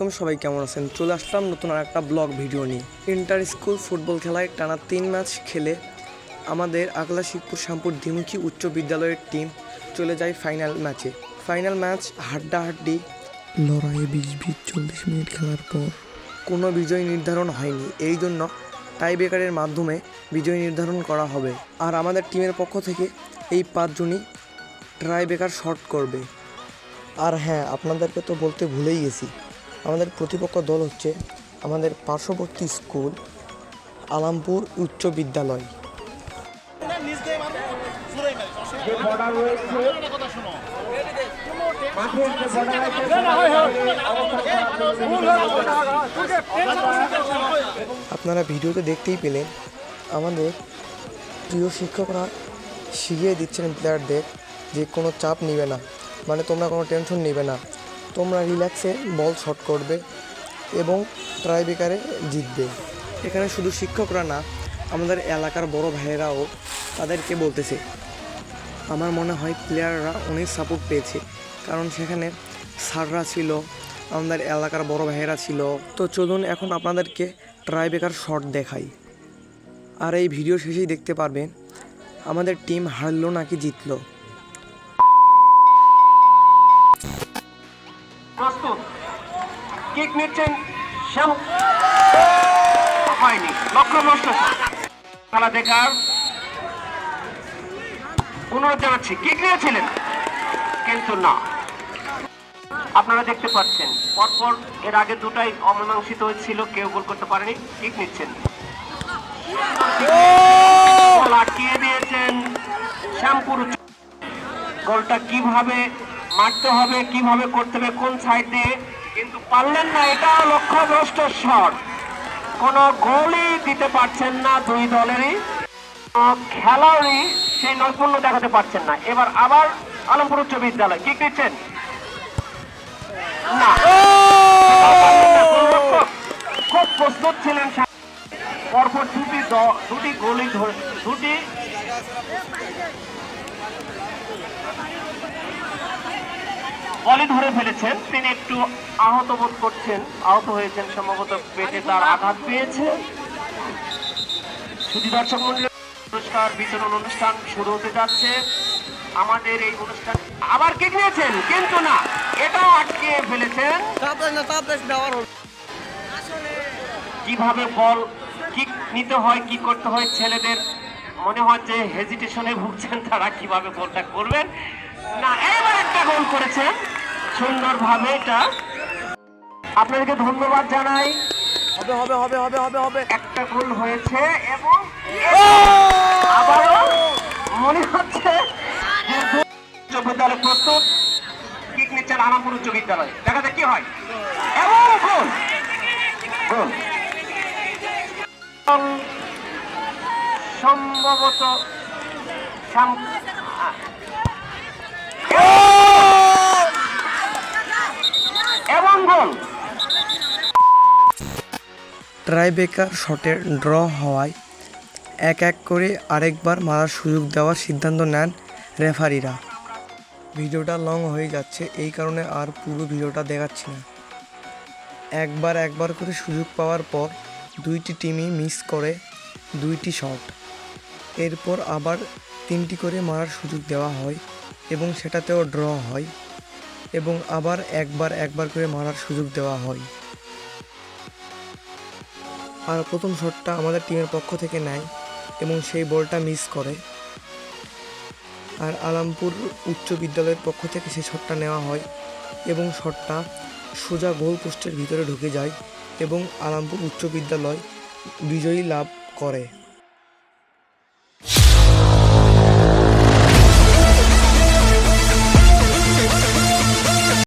আলাইকুম, সবাই কেমন আছেন? চলে আসলাম নতুন আর একটা ব্লগ ভিডিও নিয়ে। ইন্টার স্কুল ফুটবল খেলায় টানা 3 ম্যাচ খেলে আমাদের আগলা শিবপুর শ্যামপুর দ্বিমুখী উচ্চ বিদ্যালয়ের টিম চলে যায় ফাইনাল ম্যাচে। ফাইনাল ম্যাচ হাড্ডাহাড্ডি লড়াইয়ে 20-40 মিনিট খেলার পর কোনো বিজয় নির্ধারণ হয়নি, এই জন্য টাইব্রেকারের মাধ্যমে বিজয় নির্ধারণ করা হবে। আর আমাদের টিমের পক্ষ থেকে এই 5 জনই টাইব্রেকার শট করবে। আর হ্যাঁ, আপনাদেরকে তো বলতে ভুলেই গেছি, আমাদের প্রতিপক্ষ দল হচ্ছে আমাদের পার্শ্ববর্তী স্কুল আলামপুর উচ্চ বিদ্যালয়। আপনারা ভিডিওতে দেখতেই পেলেন আমাদের প্রিয় শিক্ষকরা শিখিয়ে দিচ্ছেন প্লেয়ারদের যে কোনো চাপ নেবে না, মানে তোমরা কোনো টেনশন নেবে না, তোমরা রিল্যাক্সে বল শট করবে এবং টাইব্রেকারে জিতবে। এখানে শুধু শিক্ষকরা না, আমাদের এলাকার বড় ভাইয়েরাও তাদেরকে বলতেছে। আমার মনে হয় প্লেয়াররা অনেক সাপোর্ট পেয়েছে, কারণ সেখানে স্যাররা ছিল, আমাদের এলাকার বড় ভাইয়েরা ছিল। তো চলুন এখন আপনাদেরকে টাইব্রেকার শট দেখাই। আর এই ভিডিও শেষেই দেখতে পারবেন আমাদের টিম হারলো নাকি জিতলো। প্রস্তুত, কিক নিচ্ছেন শ্যাম, হয়নি, লক্ষ্য নষ্ট। খেলা দেখার অনুরোধ জানাচ্ছি। কিক নিয়েছিলেন কিন্তু না, আপনারা দেখতে পাচ্ছেন পরপর এর আগে দুটাই অমীমাংসিত হয়েছিল, কেউ গোল করতে পারেনি। কিক নিচ্ছেন, আটকিয়ে দিয়েছেন শ্যামপুর। গোলটা কিভাবে মারতে হবে, কিভাবে করতে হবে, কোন সাইড দিয়ে, কিন্তু পারলেন না। এটা লক্ষ্যভ্রষ্ট শট, কোনো গোলই দিতে পারছেন না দুই দলেরই। খেলোয়াড়ই সেই নৈপুণ্য দেখাতে পারছেন না। এবার আবার আলমপুর উচ্চ বিদ্যালয় কিক নিচ্ছেন না, খুব প্রস্তুত ছিলেন, পরপর দুটি গোলই ধরে বলই ধরে ফেলেছেন। তিনি একটু আহত বোধ করছেন, আহত হয়েছেন সম্ভবত, পেটে তার আঘাত পেয়েছে। শুধু দর্শক মন্ডলী, পুরস্কার বিতরণ অনুষ্ঠান শুরু হতে যাচ্ছে। আমাদের এই অনুষ্ঠান আবার কিক নিয়েছেন কিন্তু না, এটাও আটকে ফেলেছেন। কিভাবে বল কিক নিতে হয়, কি করতে হয়, ছেলেদের মনে হয় যে হেজিটেশনে ভুগছেন, তারা কিভাবে গোলটা করবেন না। এবার একটা গোল করেছেন সুন্দরভাবে। এটা আপনাদেরকে ধন্যবাদ জানাই। হবে হবে হবে হবে হবে হবে একটা গোল হয়েছে এবং আবারও মনে হচ্ছে উচ্চ বিদ্যালয় প্রস্তুত। কিক নিচ্ছেন আলামপুর উচ্চ বিদ্যালয়, দেখা যাক কি হয়। এবং গোল, গোল সম্ভবত এবং গোল। টাইব্রেকার শটের ড্র হওয়ায় এক এক করে আরেকবার মারার সুযোগ দেওয়ার সিদ্ধান্ত নেন রেফারিরা। ভিডিওটা লং হয়ে যাচ্ছে, এই কারণে আর পুরো ভিডিওটা দেখাচ্ছি না। একবার করে সুযোগ পাওয়ার পর দুইটি টিমই মিস করে 2টি শট। এরপর আবার 3টি করে মারার সুযোগ দেওয়া হয় এবং সেটাতেও ড্র হয়, এবং আবার একবার করে মারার সুযোগ দেওয়া হয়। আর প্রথম শটটা আমাদের টিমের পক্ষ থেকে নেয় এবং সেই বলটা মিস করে। আর আলামপুর উচ্চ বিদ্যালয়ের পক্ষ থেকে সেই শটটা নেওয়া হয় এবং শটটা সোজা গোল পোস্টের ভিতরে ঢুকে যায় এবং আলামপুর উচ্চ বিদ্যালয় বিজয়ী লাভ করে।